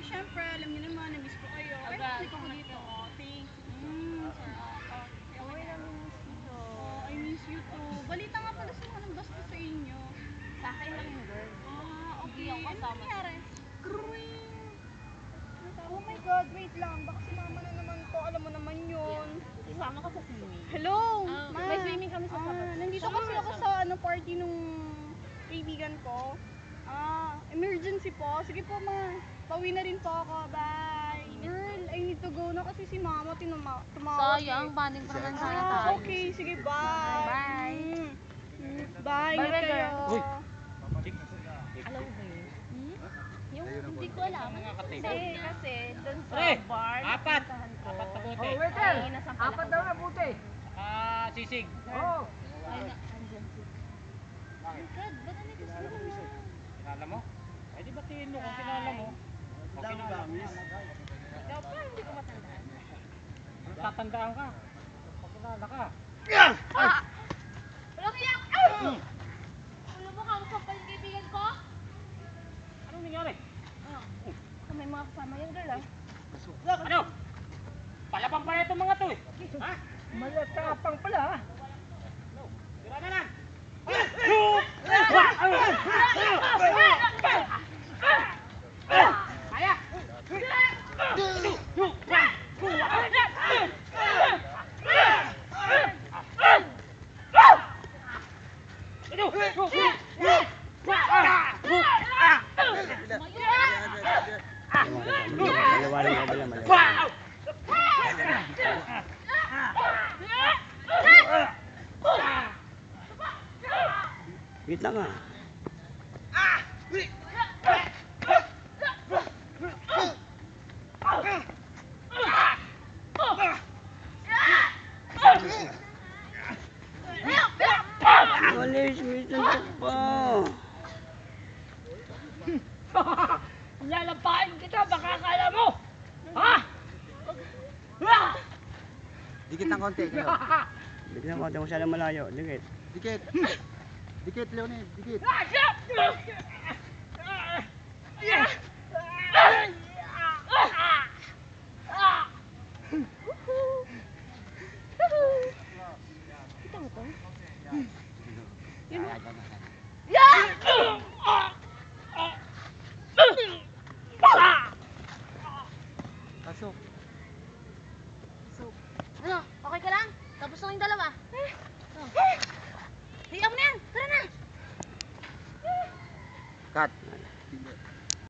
syempre, alam niyo naman, na-miss ko kayo. Kaya nabalik ako dito. Oh, thanks. Okay na miss you. I miss you too. Balita nga pala sa mga nang basta sa inyo. Sa akin lang yung girl. Okay. Ano nangyari? Oh my God, wait lang. Baka si mama na naman to. Alam mo naman yun. Isama ka sa swimming. Hello! Ma! May swimming kami sa Sabado. Nandito kasi ako sa party nung kaibigan ko. Emergency po. Sige po, ma. Pauwi na rin po ako. Bye. Girl, I need to go na kasi si mama tumawag. Sayang, banding pa naman sana tayo. Okay, sige, bye. Bye. Bye, ingat Bye, kayo. girl. Alam mo ba yun? Yung hindi ko alam. Kasi doon sa bar, napuntahan ko. Apat na bote. Oh, waiter! Ay, nasampal Apat ako. daw na buti. Sisig. Oo. Ay, andyan si... Oh my God, ba't nandito sila mo? Kilala mo? Ay, di batiin mo kung kilala mo. O kilala mo. Ikaw pa, hindi ko matandaan. Tatandaan ka. Pag kilala ka. Walang iyak! Alam mo, kamusampal yung kaibigan ko? Anong nangyari? May mga kasama yan, girl, ah. Ano? Palabang pa itong mga to eh. Ha? Malatapang pala ha. Tira na lang. Kaya! Wait lang ah. Walis, wait lang pa. Lalapain kita, baka akala mo. Ha? Dikit ng konti kayo. Biglang ko, masyadong malayo. Dikit. Dikit. Dikit, Leonid. Dikit. Kita mo to? Pasok. Ano? Okay ka lang? Tapos na yung dalawa. Hiyaw mo na yan! Tara na! Cut.